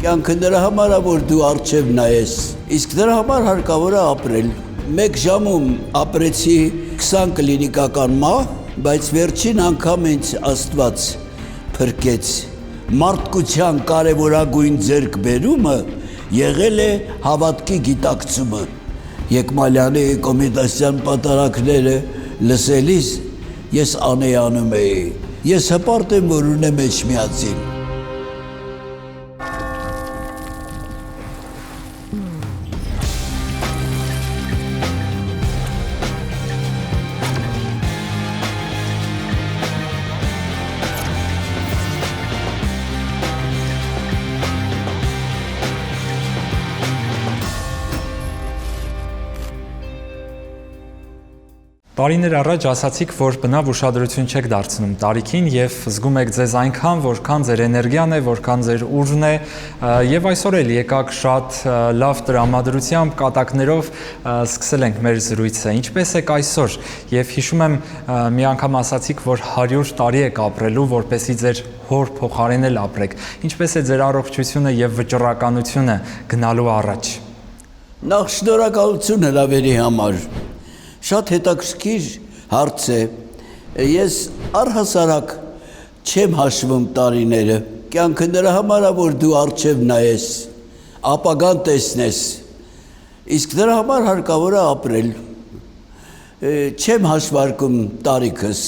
կյանքը նրա համար է, որ դու առջև նայես, իսկ նրա համար հարկավոր է ապրել։ Մեկ ժամում ապրեցի 20 կլինիկական մահ, բայց վերջին անգամ ինձ Աստված փրկեց։ Մարդկության կարևորագույն ձեռքբերումը եղել է հավատքի գիտակցումը։ Եկմալյանի Կոմիտասյան պատարակները լսելիս ես անեանում էի։ Ես հպարտ եմ, որ ունեմ Էջմիածին։ Տարիներ առաջ ասացիք, որ բնավ ուշադրություն չեք դարձնում տարիքին եւ զգում եք ձեզ այնքան, որքան ձեր էներգիան է, որքան ձեր ուժն է, եւ այսօր էլ եկաք շատ լավ տրամադրությամբ, կատակներով սկսել ենք մեր զրույցը։ Ինչպես եք այսօր? Եվ հիշում եմ, մի անգամ ասացիք, որ 100 տարի եք ապրելու, որպեսզի ձեր հոր փոխարինել ապրեք։ Ինչպես է ձեր առողջությունը եւ վճռականությունը գնալու առաջ։ Նախ շնորհակալություն հրավերի համար։ Շատ հետաքրքիր հարց է։ Ես առհասարակ չեմ հաշվում տարիները։ Կյանքը նրա համար է, որ դու առջև նայես, ապագան տեսնես, իսկ նրա համար հարկավոր է ապրել։ Չեմ հաշվարկում տարիքս։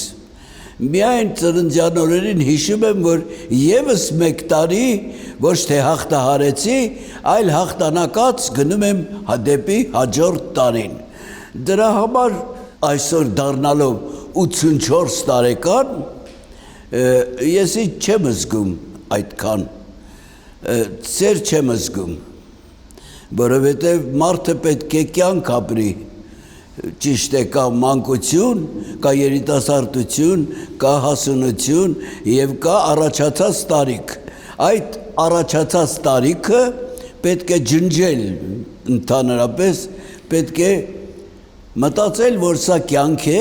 Միայն ծննդյան օրերին հիշում եմ, որ եւս մեկ տարի ոչ թե հաղթահարեցի, այլ հաղթանակած գնում եմ դեպի հաջորդ տարին։ Դրա համար այսօր դառնալով 84 տարեկան ես չեմ զգում այդքան, ծեր չեմ զգում, որովհետև մարդը պետք է կյանք ապրի, ճիշտ է, կա մանկություն, կա երիտասարդություն, կա հասունություն եւ կա առաջացած տարիք։ Այդ առաջացած տարիքը պետք է ջնջել, ընդհանրապես պետք է մտածել, որ սա կյանք է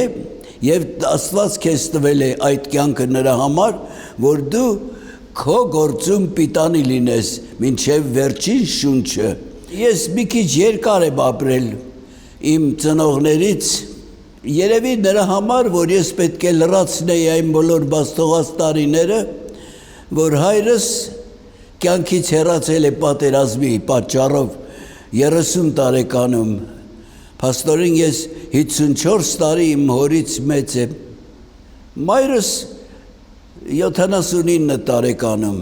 եւ Աստված քեզ տվել է այդ կյանքը նրա համար, որ դու քո գործում պիտանի լինես մինչեւ վերջին շունչը։ Ես մի քիչ երկար եմ ապրել իմ ծնողներից, երևի նրա համար, որ ես պետք է լրացնեի այն բոլոր բաստողած տարիները, որ հայրս կյանքից հեռացել է պատերազմի պատճառով 30 տարեկանում։ Փաստորեն ես 54 տարի իմ հորից մեծ եմ։ Մայրս 79 տարեկանում։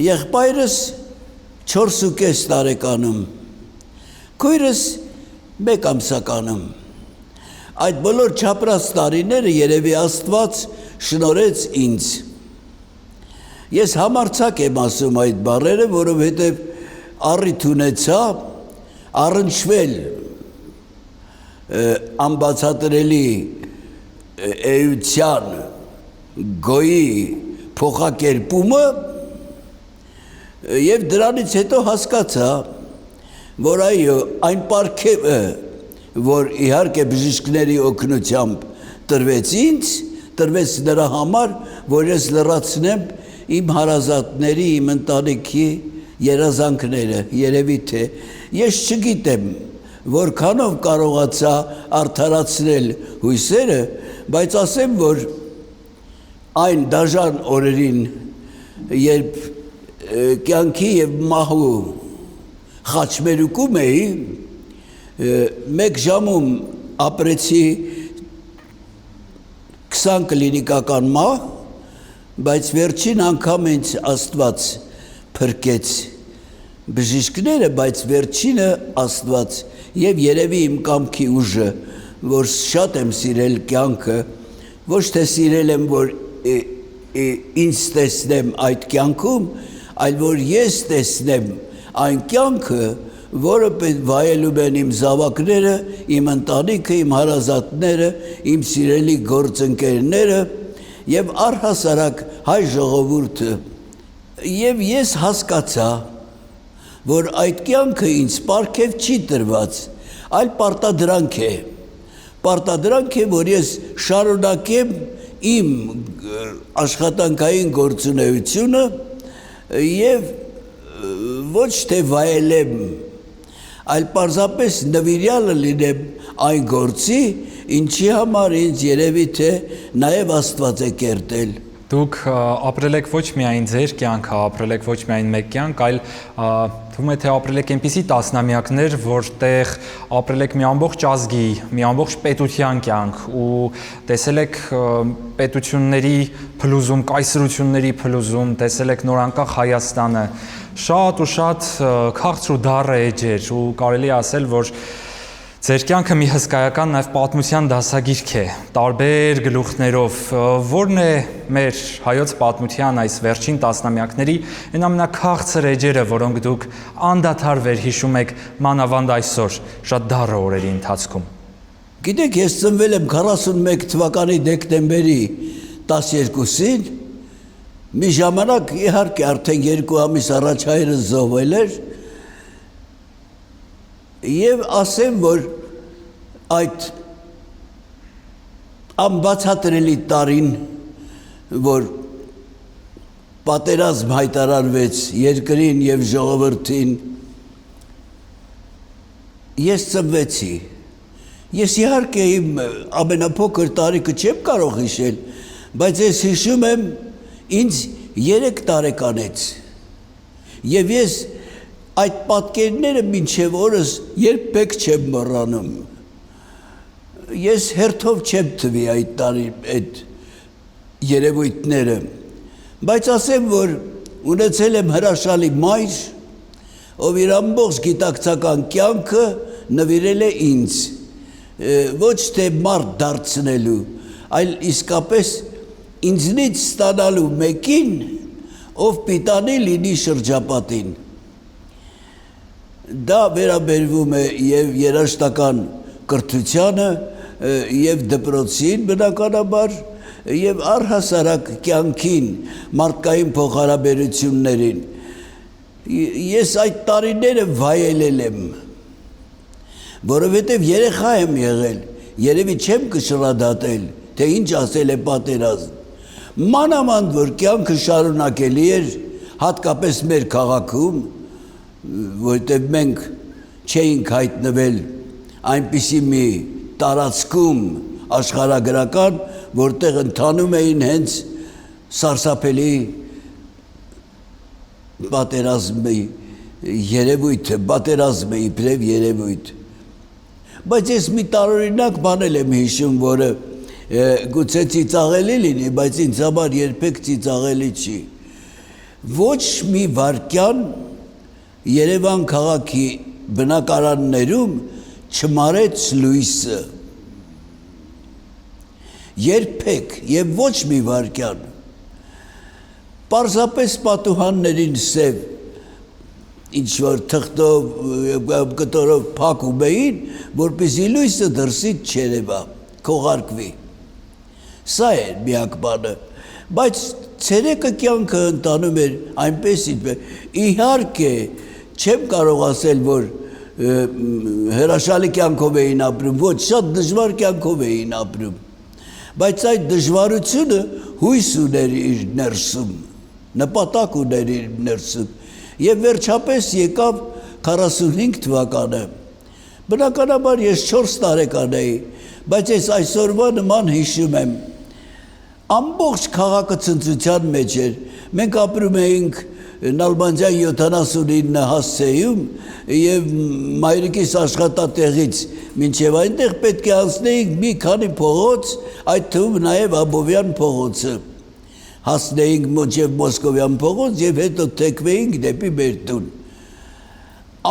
Եղբայրս 4.5 տարեկանում։ Քույրս 1 ամսականում։ Այդ բոլոր չապրած տարիները երևի Աստված շնորհեց ինձ։ Ես համարձակ եմ ասում այդ բառերը, որովհետև առիթ ունեցա առնչվել անբացատրելի էության գոյի փոխակերպումը եւ դրանից հետո հասկացա, որ այո, այն պարգևը, որ իհարկե բժիշկների օգնությամբ տրվեց ինձ, տրվեց նրա համար, որ ես լրացնեմ իմ հարազատների, իմ ընտանիքի երազանքները, երևի թե ես չգիտեմ, որքանով կարողացա արդարացնել հույսերը, բայց ասեմ, որ այն դաժան օրերին, երբ կյանքի եւ մահու խաչմերուկում էի, մեկ ժամում ապրեցի 20 կլինիկական մահ, բայց վերջին անգամ ինձ Աստված փրկեց բժիշկները, բայց վերջինը Աստված եւ երևի իմ կամքի ուժը, որ շատ եմ սիրել կյանքը, ոչ թե սիրել եմ, որ ինձ տեսնեմ այդ կյանքում, այլ որ ես տեսնեմ այն կյանքը, որը վայելում են իմ զավակները, իմ ընտանիքը, իմ հարազատները, իմ սիրելի գործընկերները եւ առհասարակ հայ ժողովուրդը։ Եվ ես հասկացա, որ այդ կյանքը ինձ պարգև չի տրված, այլ պարտադրանք է։ Պարտադրանք է, որ ես շարունակեմ իմ աշխատանքային գործունեությունը եւ ոչ թե վայելեմ, այլ պարզապես նվիրյալը լինեմ այն գործի, ինչի համար ինձ երևի թե նաև Աստված է կերտել։ Դուք ապրել եք ոչ միայն ձեր կյանքը, ապրել եք ոչ միայն մեկ կյանք, այլ թվում է թե ապրել եք այնպիսի տասնամյակներ, որտեղ ապրել եք մի ամբողջ ազգի, մի ամբողջ պետության կյանք ու տեսել եք պետությունների փլուզում, կայսրությունների փլուզում, տեսել եք նորանկախ Հայաստանը, շատ ու շատ քաղցր ու դառը էջեր ու կարելի է ասել, որ ձեր կյանքը մի հսկայական նաև պատմության դասագիրք է, տարբեր գլուխներով, որն է մեր հայոց պատմության այս վերջին տասնամյակների այն ամենաքաղցր էջերը, որոնք դուք անդադար վերհիշում եք մանավանդ այսօր, շատ դառը օրերի ընթացքում։ Գիտեք, ես ծնվել եմ 41 թվականի դեկտեմբերի 12-ին, մի ժամանակ իհարկե արդեն 2 ամիս առաջ հայրս զոհվել էր, եւ ասեմ, որ այդ անբացատրելի տարին, որ պատերազմ հայտարարվեց երկրին եւ ժողովրդին, ես ծնվեցի։ Ես իհարկե իմ ամենափոքր տարիքը չեմ կարող հիշել, բայց ես հիշում եմ ինձ 3 տարեկանից։ Եվ ես այդ պատկերները մինչև օրս երբեք չեմ մոռանում։ Ես հերթով չեմ թվի այդ երևույթները, բայց ասեմ, որ ունեցել եմ հրաշալի մայր, ով իր ամբողջ գիտակցական կյանքը նվիրել է ինձ, ոչ թե մարդ դարձնելու, այլ իսկապես ինձնից ստանալու մեկին, ով պիտանի լինի շրջապատին։ Դա վերաբերվում է եւ երաժշտական կրթությանը, եւ դպրոցին բնականաբար, եւ առհասարակ կյանքին, մարդկային փոխհարաբերություններին։ Ես այդ տարիները վայելել եմ, որովհետեւ երեխա եմ եղել, երևի չեմ կշռադատել, թե ինչ ասել է պատերազմ։ Մանավանդ որ կյանքը շարունակելի էր, հատկապես մեր քաղաքում, որտեղ մենք չէինք հայտնվել այնպիսի մի տարածքում աշխարհագրական, որտեղ ընթանում էին հենց սարսափելի պատերազմի երևույթը, պատերազմը իբրև երևույթ։ Բայց ես մի տարօրինակ բան եմ հիշում, որը գուցե ծիծաղելի լինի, բայց ինձ համար երբեք ծիծաղելի չի։ Ոչ մի վայրկյան Երևան քաղաքի բնակարաններում չմարեց լույսը։ Երբեք եւ ոչ մի վայրկյան։ Պարզապես պատուհաններին սև ինչ որ թղթով եւ կտորով փակում էին, որպեսզի լույսը դրսից չերևա, քողարկվի։ Սա է միակ բանը, բայց ցերեկը կյանքը ընտանում էր այնպես իհարկե չեմ կարող ասել, որ հրաշալի կյանքով էին ապրում, ոչ, շատ դժվար կյանքով էին ապրում, բայց այդ դժվարությունը հույս ուներ իր ներսում, նպատակ ուներ իր ներսում, եւ վերջապես եկավ 45 թվականը, բնականաբար ես 4 տարեկան էի, բայց ես այսօրվա նման հիշում եմ, ամբողջ քաղաքը ցնծության մեջ էր, մենք ապրում էինք Նալբանդյան 79 հասցեում եւ մայրիկիս աշխատատեղից մինչեւ այնտեղ պետք է անցնեինք մի քանի փողոց, այդ թվում նաեւ Աբովյան փողոցը։ Հասնեինք մինչեւ Մոսկովյան փողոց եւ հետո թեքվեինք դեպի մեր տուն։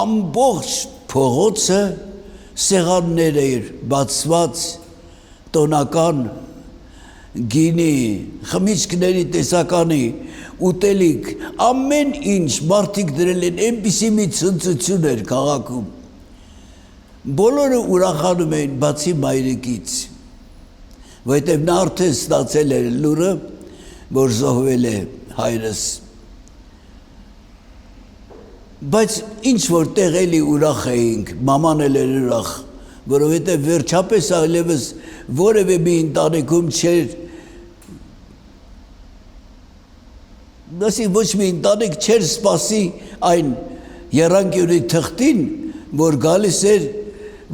Ամբողջ փողոցը սեղաններ էր բացված, տոնական գինի, խմիչքների տեսականի, ուտելիք, ամեն ինչ մարդիկ դրել են, այնպիսի մի ցնծություն էր քաղաքում։ Բոլորը ուրախանում էին բացի մայրիկից, որտեղ նա արդեն ստացել էր լուրը, որ զոհվել է հայրս։ Բայց ինչ որտեղ էլի ուրախ էինք, մաման էլ էր ուրախ, որովհետև վերջապես այլևս որևէ մի ընտանիքում չէր դասի ոչ մի ընտանիք չէր սպասի այն երանգյուրի թղթին, որ գալիս էր,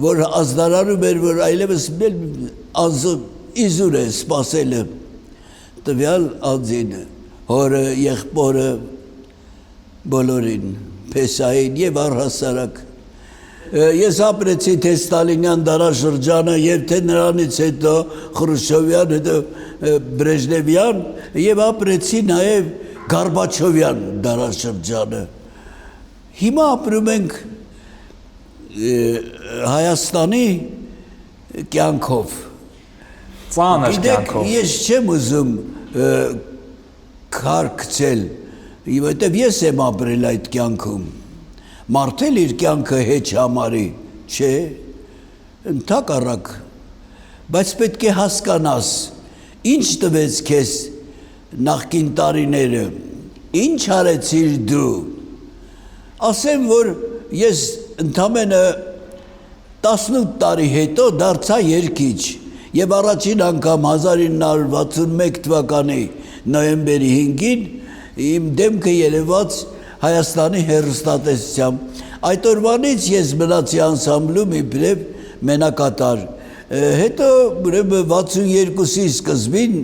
որ ազդարանում էր, որ այլևս իզուր է սպասելը տվյալ անձին, հորը, եղբորը, բոլորին, Փեսային եւ առհասարակ։ Ես ապրեցի թե Ստալինյան դարաշրջանը եւ թե նրանից հետո Խրուշչովյան, հետո Բրեժնևյան եւ ապրեցի նաեւ Գորբաչովյան դարաշրջանը։ Հիմա ապրում ենք Հայաստանի կյանքով։ Ծանր կյանքով։ Ես չեմ ուզում քարկցել, որտեվ ես եմ ապրել այդ կյանքում։ Մարդել իր կյանքը հեչ համարի, չէ, ընդհակառակ, բայց պետք է հասկանաս, ինչ տվեց քեզ նախկին տարիները, ինչ արեցիր դու։ Ասեմ, որ ես ընդամենը 18 տարի հետո դարձա երգիչ եւ առաջին անգամ 1961 թվականի նոյեմբերի 5-ին իմ դեմքը երևաց Հայաստանի հեռուստատեսությամբ։ Այդ օրվանից ես մնացի անսամբլում իբրև մենակատար։ Հետո ուրեմն 62-ի սկզբին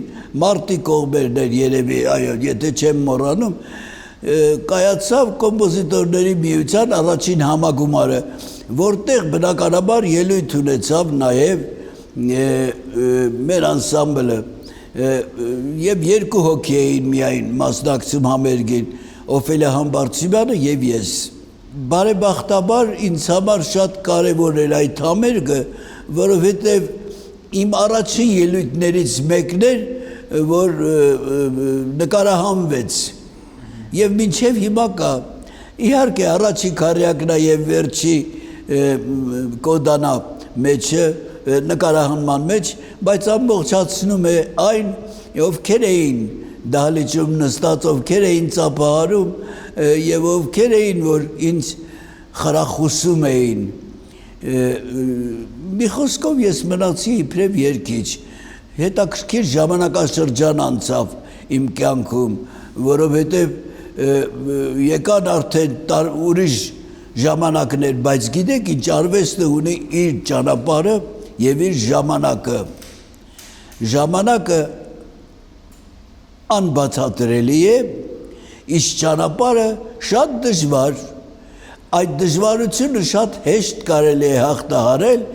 մարտի կողմերն էր երևի, այո, եթե չեմ մոռանում, կայացավ կոմպոզիտորների միության առաջին համագումարը, որտեղ բնականաբար ելույթ ունեցավ նաև մեր անսամբլը եւ երկու հոգի էին միայն մասնակցում համերգին, Օֆելիա Համբարձումյանը եւ ես։ Բարեբախտաբար ինձ համար շատ կարևոր էր այդ համերգը, որովհետեւ իմ առաջին ելույթներից մեկն էր, որ նկարահանվեց եւ մինչեւ հիմա կա։ Իհարկե առաջի քարյակնա եւ վերջի կոդանա մեջը նկարահանման մեջ, բայց ամբողջացնում է այն, ովքեր էին դահլիճում նստած, ովքեր էին ծափահարում եւ ովքեր էին, որ ինձ խրախուսում էին։ Մի խոսքով ես մնացի իբրև երգիչ, հետաքրքիր ժամանակաշրջան անցավ իմ կյանքում, որովհետեւ եկան արդեն ուրիշ ժամանակներ, բայց գիտեք ինչ, արվեստը ունի իր ճանապարհը եւ իր ժամանակը։ Ժամանակը անբացատրելի է, իսկ ճանապարհը շատ դժվար։ Այդ դժվարությունը շատ հեշտ կարելի է հաղթահարել,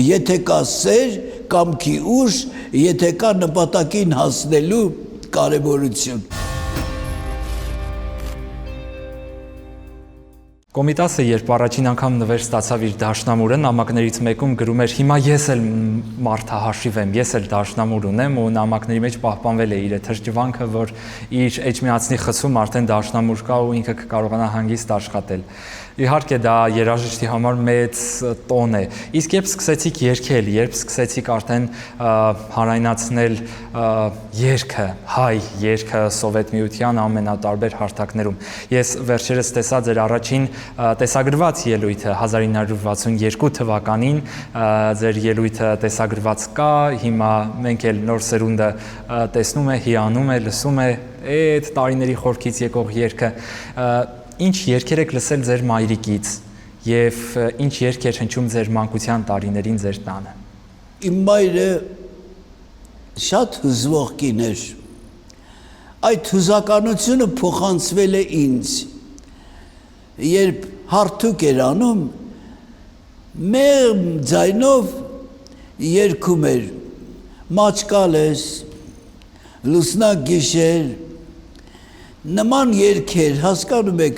եթե կա սեր, կամքի ուժ, եթե կա նպատակին հասնելու կարևորություն։ Կոմիտասը, երբ առաջին անգամ նվեր ստացավ իր դաշնամուրը, նամակներից մեկում գրում էր՝ հիմա ես էլ մարդահաշիվ եմ, ես էլ դաշնամուր ունեմ, ու նամակների մեջ պահպանվել է իր թրջվանքը, որ իր էջմիածնի խցում արդեն դաշնամուր կա ու ինքը կկարողանա հանգիստ աշխատել։ Իհարկե դա երաժիշտի համար մեծ տոն է։ Իսկ երբ սկսեցիք երգել, երբ սկսեցիք արդեն հանրայնացնել երգը, հայ երգը Սովետ Միության ամենատարբեր հարթակներում, ես վերջերս տեսա ձեր առաջին տեսագրված ելույթը 1962 թվականին, ձեր ելույթը տեսագրված կա, հիմա մենք էլ նոր սերունդը տեսնում է, հիանում է, լսում է այդ տարիների խորքից եկող երգը։ Ինչ երգեր եք լսել ձեր մայրիկից եւ ինչ երգեր հնչում ձեր մանկության տարիներին ձեր տանը։ Իմ մայրը շատ հուզվող կին էր։ Այդ հուզականությունը փոխանցվել է ինձ։ Երբ հարթուկ էր անում, մեղմ ձայնով երգում էր մաչկալես, լուսնակ գիշեր, նման երգեր, հասկանում եք,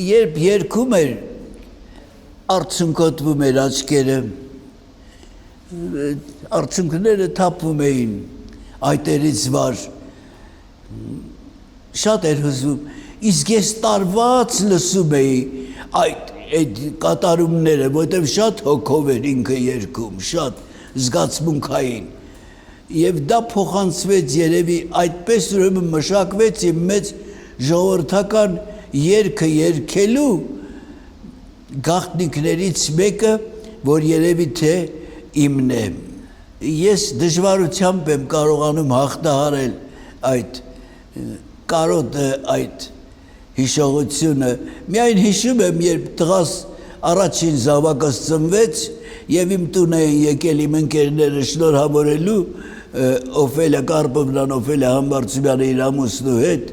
երբ երգում էր, արցունքոտվում էր աչքերը, արցունքները թափվում էին այտերից վար, շատ էր հուզվում, իսկ ես տարված լսում էի այդ կատարումները, որտեղ շատ հոգով էր ինքը երգում, շատ զգացմունքային, եւ դա փոխանցվեց երևի այդպես ուրեմն մշակվեց իմ մեծ ժողովրդական երգը երգելու գաղտնիքներից մեկը, որ երևի թե իմն է։ Ես դժվարությամբ եմ կարողանում հաղթահարել այդ կարոտը, այդ հիշողությունը։ Միայն հիշում եմ, երբ տղաս առաջին զավակս ծնվեց եւ իմ տուն էին եկել իմ ընկերները շնորհավորելու Օֆելիա Կարպովնան, Օֆելիա Համբարձումյանը իր ամուսնու հետ,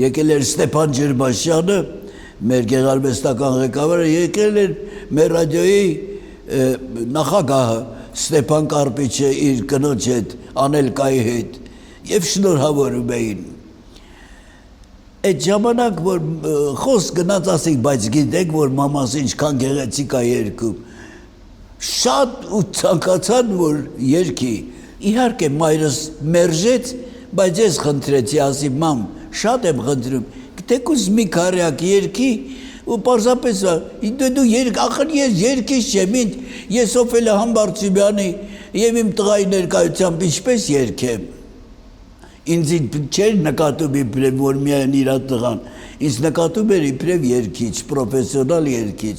եկել էր Ստեփան Ջերբաշյանը, մեր գեղարվեստական ղեկավարը, եկել էր մեր ռադիոյի նախագահը Ստեփան Կարպիչը իր կնոջ հետ, Անելկայի հետ, եւ շնորհավորում էին։ Այդ ժամանակ, որ խոսք գնաց ասենք, բայց գիտեք, որ մամաս ինչքան գեղեցիկ է երգում, շատ ու ցանկացան, որ երգի։ Իհարկե մայրս մերժեց, բայց ես խնդրեցի, ասի, մամ, շատ եմ խնդրում, գիտեք մի քարյակ երգի, ու պարզապես դու ախր ես երգիչ չեմ, ես Օֆելիա Համբարձումյանի եւ իմ տղայի ներկայությամբ ինչպես երգեմ։ Ինձ չէր նկատում իբրև, որ միայն իր տղան, ինձ նկատում էր իբրև երգիչ, պրոֆեսիոնալ երգիչ։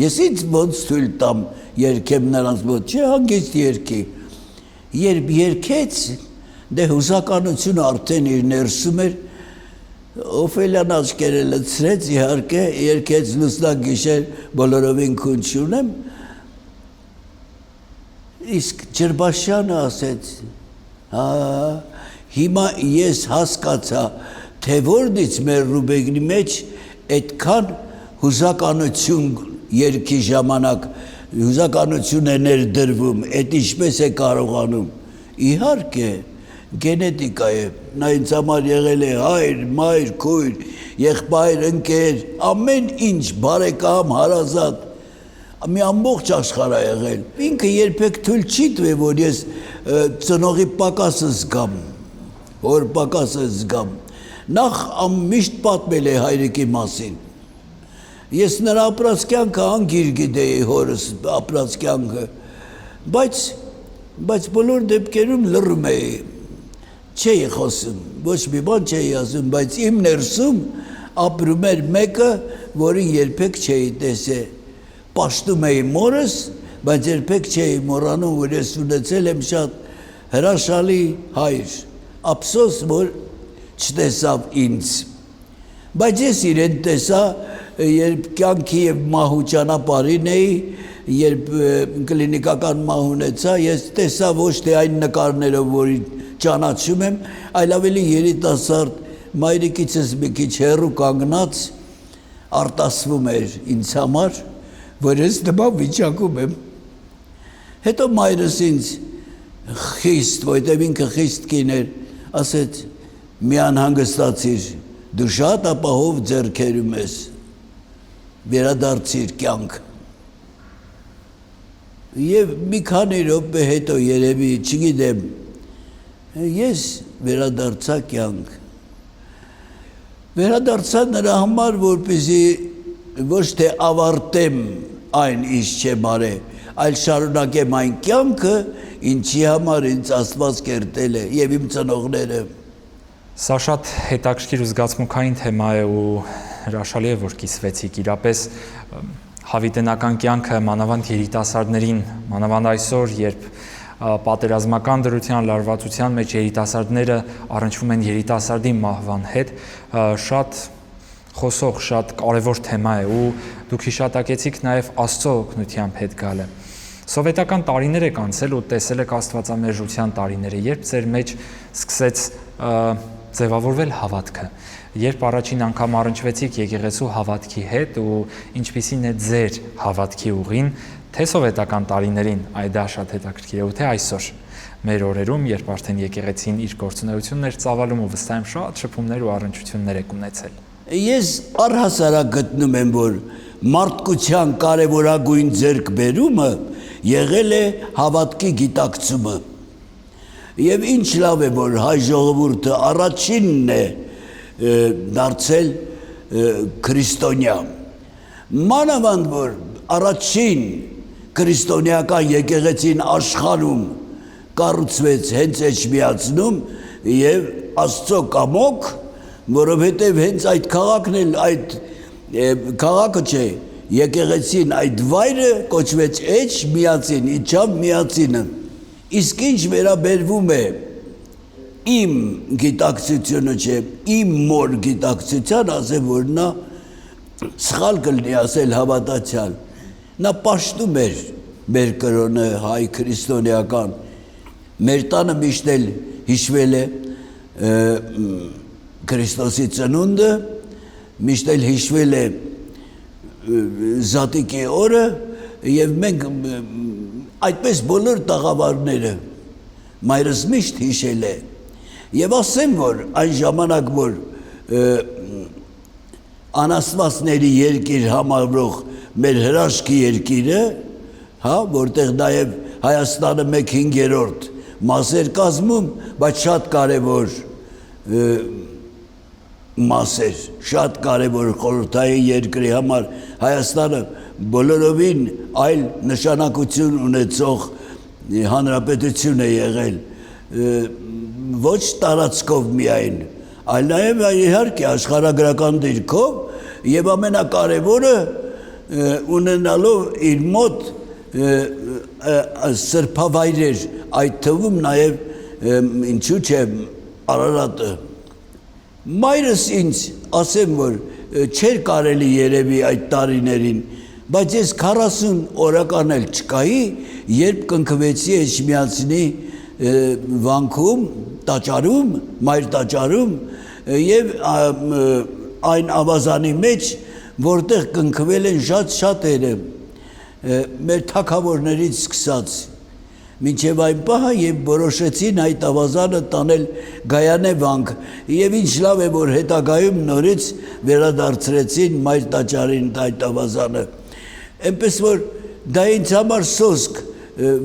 Ես ինձ ոնց թույլ տամ երգեմ նրանց մոտ, չէ, հանգիստ երգի։ Երբ երգեց, դե հուզականությունը արդեն իր ներսում էր, Օֆելիան աչքերը լցրեց, իհարկե, երգեց լուսնակ գիշեր, բոլորովին քուն չունեմ, իսկ Ջերբաշյանը ասեց, հիմա ես հասկացա, թե որնից մեր Ռուբենի մեջ այդքան հուզականություն երգի ժամանակ, հուզականություն է ներդրվում, այդ ինչպես է կարողանում, իհարկե, գենետիկա է, նա ինձ համար եղել է հայր, մայր, քույր, եղբայր, ընկեր, ամեն ինչ, բարեկամ, հարազատ, մի ամբողջ աշխարհ է եղել։ Ինքը երբեք թույլ չի տվի, որ ես ծնողի պակասը զգամ, որ պակասը զգամ։ Նախ միշտ պատմել է հայրիկի մասին։ Ես նրա ապրած կյանքը անգիր գիտեի հորս ապրած կյանքը, բայց բոլոր դեպքերում լռում էի, չէի խոսում, ոչ մի բան չէի ասում, բայց իմ ներսում ապրում էր մեկը, որին երբեք չէի տեսել։ Պաշտում էի մորս, բայց երբեք չէի մոռանում, որ ես ունեցել եմ շատ հրաշալի հայր, ափսոս, որ չտեսավ ինձ։ Բայց ես իրեն տեսա, երբ կյանքի եւ մահու ճանապարհին էի, երբ կլինիկական մահ ունեցա, ես տեսա ոչ թե այն նկարներով, որին ճանաչում եմ, այլ ավելի երիտասարդ մայրիկիցս մի քիչ հեռու կանգնած արտասվում էր ինձ համար, որ ես նման վիճակում եմ։ Հետո մայրս ինձ խիստ, որտեղ ինքը խիստ կին էր, ասեց, մի անհանգստացիր, դու շատ ապահով ձեռքերում ես, վերադարձիր կյանք։ Եվ մի քանի րոպե հետո երևի, չգիտեմ, ես վերադարձա կյանք։ Վերադարձա նրա համար, որպեսզի ոչ թե ավարտեմ այն ինչ չեմ արել, այլ շարունակեմ այն կյանքը, ինչի համար ինձ Աստված կերտել է եւ իմ ծնողները։ Սա շատ հետաքրքիր ու զգացմունքային թեմա է ու հրաշալի է, որ կիսվեցիք իրապես հավիտենական կյանքը մանավանդ երիտասարդներին, մանավանդ այսօր, երբ պատերազմական դրության լարվածության մեջ երիտասարդները առնչվում են երիտասարդի մահվան հետ, շատ խոսող, շատ կարևոր թեմա է ու դուք հիշատակեցիք նաև Աստծո օգնությամբ հետ գալը։ Սովետական տարիներ եք անցել ու տեսել եք աստվածամերժության տարիները, երբ ձեր մեջ սկսեց ձևավորվել հավատքը, երբ առաջին անգամ առնչվեցիք եկեղեցու հավատքի հետ ու ինչպիսին է ձեր հավատքի ուղին, թե սովետական տարիներին, այ դա շատ հետաքրքիր է, ու թե այսօր մեր օրերում, երբ արդեն եկեղեցին իր գործունեությունն էր ծավալում ու վստահ եմ շատ շփումներ ու առնչություններ եք ունեցել։ Ես առհասարակ գտնում եմ, որ մարդկության կարևորագույն ձեռքբերումը եղել է հավատքի գիտակցումը։ Եվ ինչ լավ է, որ հայ ժողովուրդը առաջինն է դարձել քրիստոնյա։ Մանավանդ որ առաջին քրիստոնեական եկեղեցին աշխարհում կառուցվեց հենց Էջմիածնում եւ Աստծո կամոք, որովհետեւ հենց այդ քաղաքն էլ այդ քաղաքը չէ, եկեղեցին այդ վայրը կոչվեց Էջմիածին, իջավ միածինը։ Իսկ ինչ վերաբերվում է իմ գիտակցությունը չէ, իմ մոր գիտակցության, ասեմ, որ նա սխալ կլինի ասել հավատացյալ, նա պաշտում էր մեր կրոնը հայ քրիստոնեական, մեր տանը միշտ էլ հիշվել է Քրիստոսի ծնունդը, միշտ էլ հիշվել է Զատիկի օրը, եւ մենք այդպես բոլոր տաղավարները մայրս միշտ հիշել է, եւ ասեմ, որ այն ժամանակ, որ անաստվածների երկիր համարվող մեր հրաշքի երկիրը, հա, որտեղ նաեւ Հայաստանը 1/5 մասեր կազմում, բայց շատ կարևոր մասեր, շատ կարևոր խորհրդային երկրի համար Հայաստանը բոլորովին այլ նշանակություն ունեցող հանրապետություն է եղել, ոչ տարածքով միայն, այլ նաև իհարկե աշխարհագրական դիրքով եւ ամենակարևորը ունենալով իր մոտ սրբավայրեր, այդ թվում նաև ինչու՞ չէ Արարատը։ Մայրս ինձ ասեմ, որ չէր կարելի երևի այդ տարիներին, բայց ես 40 օրական էլ չկայի, երբ կնքվեցի Էջմիածնի վանքում, տաճարում, մայր տաճարում եւ այն ավազանի մեջ, որտեղ կնքվել են շատ շատերը մեր թագավորներից սկսած, մինչև այն պահը եւ որոշեցին այդ ավազանը տանել Գայանե վանք եւ ինչ լավ է որ հետագայում նորից վերադարձրեցին մայր տաճարին այդ ավազանը, այնպես որ դա ինձ համար սոսկ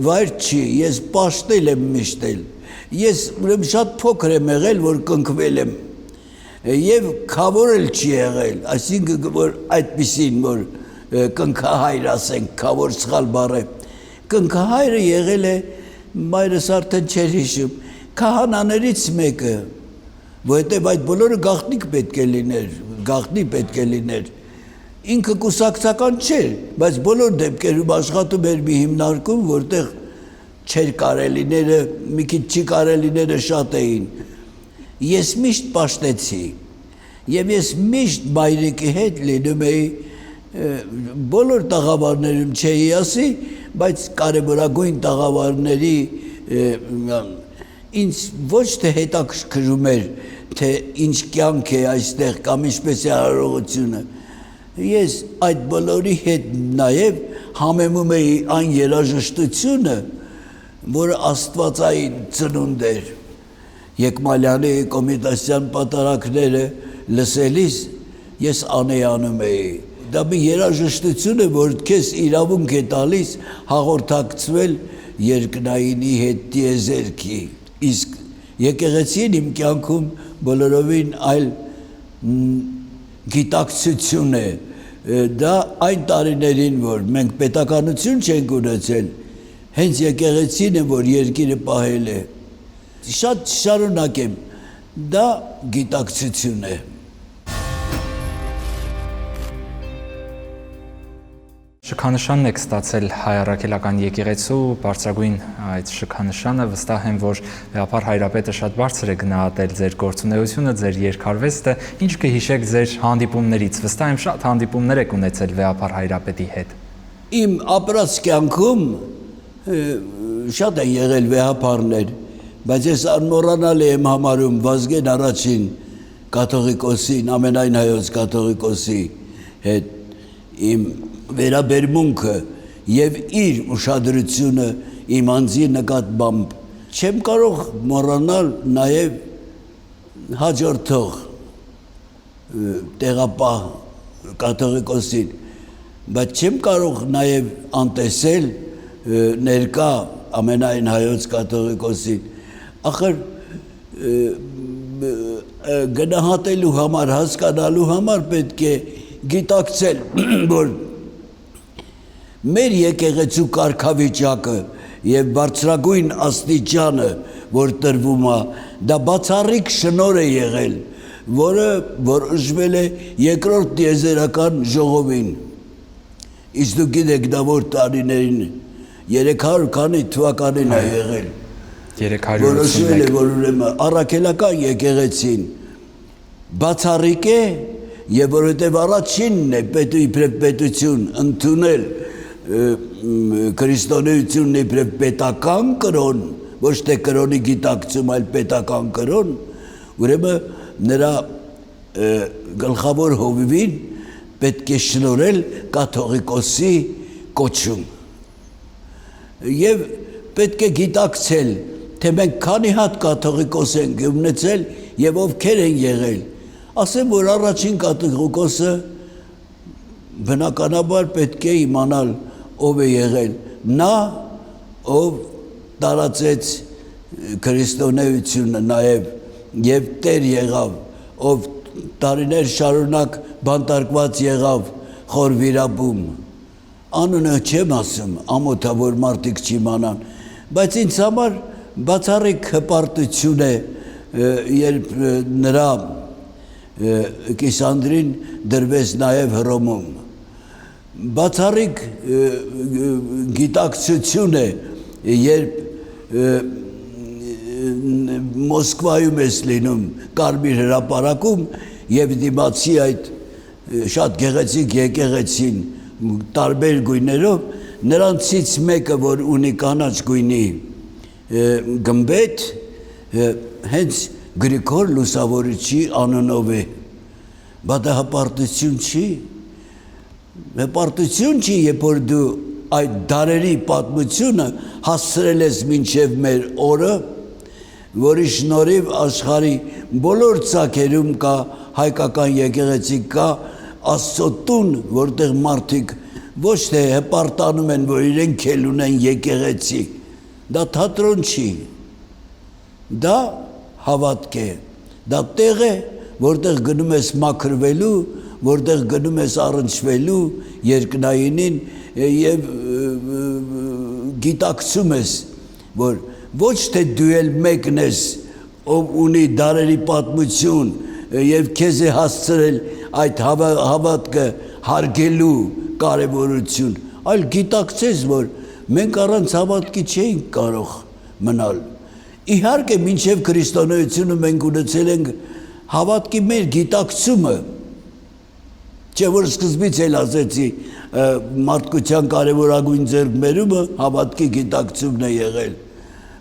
վայր չի, ես պաշտել եմ միշտ էլ, ես ուրեմն շատ փոքր եմ եղել, որ կնքվել եմ եւ քավոր էլ չի եղել, այսինքն որ այդպեսին որ կնքահայր ասենք, քավոր սխալ բառ է, կնքահայրը եղել է, մայրս արդեն չէր հիշում, քահանաներից մեկը, որովհետև այդ բոլորը գաղտնիք պետք է լիներ, գաղտնի պետք է լիներ, ինքը կուսակցական չէր, բայց բոլոր դեպքերում աշխատում էր մի հիմնարկում, որտեղ չէր կարելիները, մի քիչ չի կարելիները շատ էին, ես միշտ պաշտեցի, եւ ես միշտ մայրիկի հետ լինում էի, բոլոր տաղավարներում չէի ասի, բայց կարևորագույն տաղավարների ինձ ոչ թե հետաքրքրում էր, թե ինչ կյանք է այստեղ կամ ինչպես է արարողությունը, ես այդ բոլորի հետ նաև համեմում էի այն երաժշտությունը, որը աստվածային ծնունդ էր, Եկմալյանի Կոմիտասյան պատարակները լսելիս ես անեանում էի, դա մի երաժշտություն է, որ քեզ իրավունք է տալիս հաղորդակցվել երկնայինի հետ տիեզերքի, իսկ եկեղեցին իմ կյանքում բոլորովին այլ գիտակցություն է, դա այն տարիներին, որ մենք պետականություն չենք ունեցել, հենց եկեղեցին է, որ երկիրը պահել է, շատ շարունակեմ, դա գիտակցություն է։ Շքանշանն եք ստացել Հայ առաքելական եկեղեցու, բարձրագույն այդ շքանշանը, վստահ եմ, որ Վեհապար Հայրապետը շատ բարձր է գնահատել ձեր գործունեությունը, ձեր երկարվեստը, ինչ կհիշեք ձեր հանդիպումներից, վստահ եմ շատ հանդիպումներ եք ունեցել Վեհապար Հայրապետի հետ։ Իմ ապրած կյանքում շատ են եղել վեհապարներ, բայց ես անմոռանալի եմ համարում Վազգեն առաջին կաթողիկոսին, ամենայն հայոց կաթողիկոսի հետ իմ վերաբերմունքը եւ իր ուշադրությունը իմ անձի նկատմամբ չեմ կարող մոռանալ նաեւ հաջորդող տեղապահ կաթողիկոսին, բայց չեմ կարող նաեւ անտեսել ներկա ամենայն հայոց կաթողիկոսին, ախր գնահատելու համար, հասկանալու համար պետք է գիտակցել, որ մեր եկեղեցու կարգավիճակը եւ բարձրագույն աստիճանը, որ տրվում է, դա բացառիկ շնոր է եղել, որը որոշվել է երկրորդ տիեզերական ժողովին։ Իսկ դուք գիտեք դա որ տարիներին 300 քանի թվականին է եղել։ 381 Որոշվել է, որ ուրեմն առաքելական եկեղեցին բացառիկ է եւ որովհետեւ առաջինն է իբրև պետություն ընդունել քրիստոնեությունն իբրև պետական կրոն, ոչ թե կրոնի գիտակցում, այլ պետական կրոն, ուրեմն նրա գլխավոր հովիվին պետք է շնորհել կաթողիկոսի կոչում։ Եվ պետք է գիտակցել, թե մենք քանի հատ կաթողիկոս ենք ունեցել եւ ովքեր են եղել։ Ասեմ, որ առաջին կաթողիկոսը բնականաբար պետք է իմանալ ով է եղել, նա ով տարածեց քրիստոնեությունը նաև եւ տեր եղավ, ով տարիներ շարունակ բանտարկված եղավ խորվիրապում։ Անունը չեմ ասում, ամոթավոր մարդիկ չիմանան, բայց ինձ համար բացառիկ հպարտություն է, երբ նրա Կիսանդրին դրվեց նաև Հռոմում։ Բացառիկ գիտակցություն է, երբ Մոսկվայում ես լինում Կարմիր հրապարակում եւ դիմացի այդ շատ գեղեցիկ եկեղեցին տարբեր գույներով, նրանցից մեկը, որ ունի կանաչ գույնի գմբեթ, հենց Գրիգոր Լուսավորիչի անունով է։ Բայց դա հպարտություն չի։ Հպարտություն չի, երբ որ դու այդ դարերի պատմությունը հասցրել ես մինչև մեր օրը, որի շնորհիվ աշխարհի բոլոր ցակերում կա հայկական եկեղեցի, կա Աստծո տուն, որտեղ մարդիկ ոչ թե հպարտանում են, որ իրենք էլ ունեն եկեղեցի։ Դա թատրոն չի։ Դա հավատք է, դա տեղ է, որտեղ գնում ես մաքրվելու, որտեղ գնում ես առնչվելու երկնայինին եւ գիտակցում ես, որ ոչ թե դու էլ մեկն ես, ով ունի դարերի պատմություն եւ քեզ է հասցրել այդ հավատքը հարգելու կարևորություն, այլ գիտակցես, որ մենք առանց հավատքի չէինք կարող մնալ։ Իհարկե, մինչև քրիստոնեությունը մենք ունեցել ենք հավատքի մեր գիտակցումը, չէ որ սկզբից էլ ասեցի, մարդկության կարևորագույն ձեռքբերումը հավատքի գիտակցումն է եղել։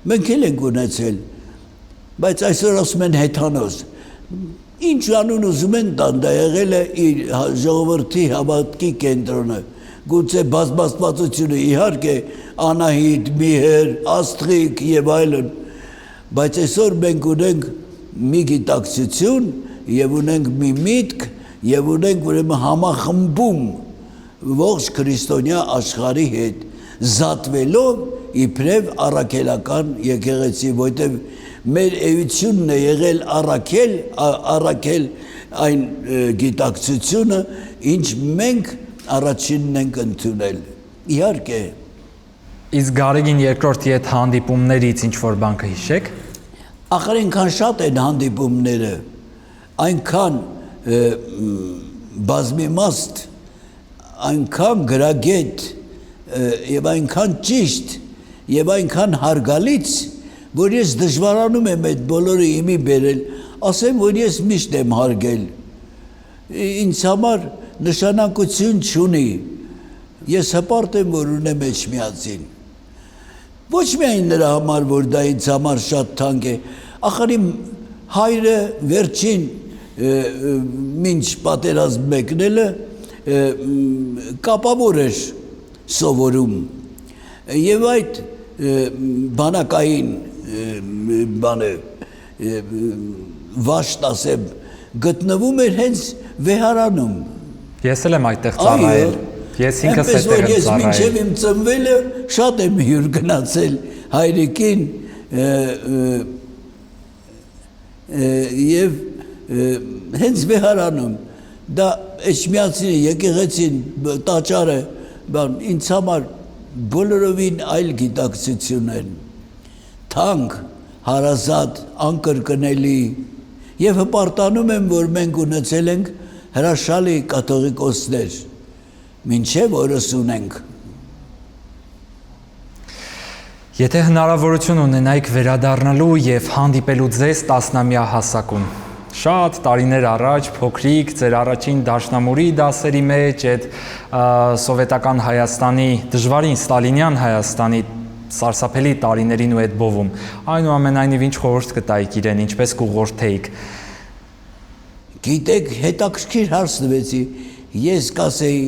Մենք էլ ենք ունեցել, բայց այսօր ասում են հեթանոս։ Ինչ անուն ուզում են տան, դա եղել է իր ժողովրդի հավատքի կենտրոնը։ Գուցե բազմաստվածությունը իհարկե Անահիտ, Միհեր, Աստղիկ եւ այլն, բայց այսօր մենք ունենք մի գիտակցություն եւ ունենք մի միտք եւ ունենք ուրեմն համախմբում ողջ քրիստոնյա աշխարհի հետ, զատվելով իբրև առաքելական եկեղեցի, որտեղ մեր էությունն է եղել առաքել այն գիտակցությունը, ինչ մենք առաջինն ենք ընդունել։ Իհարկե։ Իսկ Գարեգին երկրորդի այդ հանդիպումներից ինչ որ բան կհիշեք։ Ախր այնքան շատ են հանդիպումները, այնքան բազմիմաստ, այնքան գրագետ եւ այնքան ճիշտ եւ այնքան հարգալից, որ ես դժվարանում եմ այդ բոլորը իմի բերել, ասեմ, որ ես միշտ եմ հարգել, ինձ համար նշանակություն չունի, ես հպարտ եմ, որ ունեմ Էջմիածին, ոչ միայն նրա համար, որ դա ինձ համար շատ թանկ է, ախր իմ հայրը վերջին մինչ պատերազմ մեկնելը կապավոր էր սովորում եւ այդ բանակային բանը վաշտ ասեմ գտնվում էր հենց վեհարանում։ Ես էլ եմ այդտեղ ծառայել։ Ես ինքս այդտեղ եմ ծառայել։ Մինչև իմ ծնվելը շատ եմ հյուր գնացել հայրիկին եւ հենց վեհարանում դա Էջմիածին եկեղեցին տաճարը բան ինձ համար բոլորովին այլ գիտակցություն են, թանկ, հարազատ, անկրկնելի եւ հպարտանում եմ, որ մենք ունեցել ենք հրաշալի կաթողիկոսներ, մինչև օրս ունենք։ Եթե հնարավորություն ունենայիք վերադառնալու եւ հանդիպելու ձեզ 10-ամյա հասակում, շատ տարիներ առաջ, փոքրիկ, ձեր առաջին դաշնամուրի դասերի մեջ, այդ սովետական Հայաստանի, դժվարին ստալինյան Հայաստանի սարսափելի տարիներին ու այդ բովում, այնուամենայնիվ ինչ խորհուրդ կտայիք իրեն, ինչպես կուղղորդեիք։ Գիտեք, հետաքրքիր հարց տվեցի, ես կասեի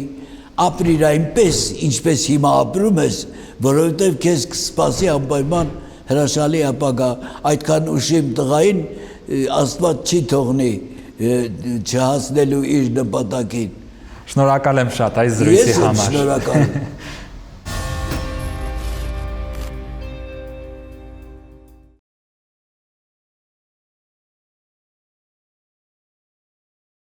ապրիր այնպես, ինչպես հիմա ապրում ես, որովհետև քեզ կսպասի անպայման հրաշալի ապագա, այդքան ուշիմ տղային Աստված չի թողնի չհասնելու իր նպատակին։ Շնորհակալ եմ շատ այս զրույցի համար։ Ես շնորհակալ եմ։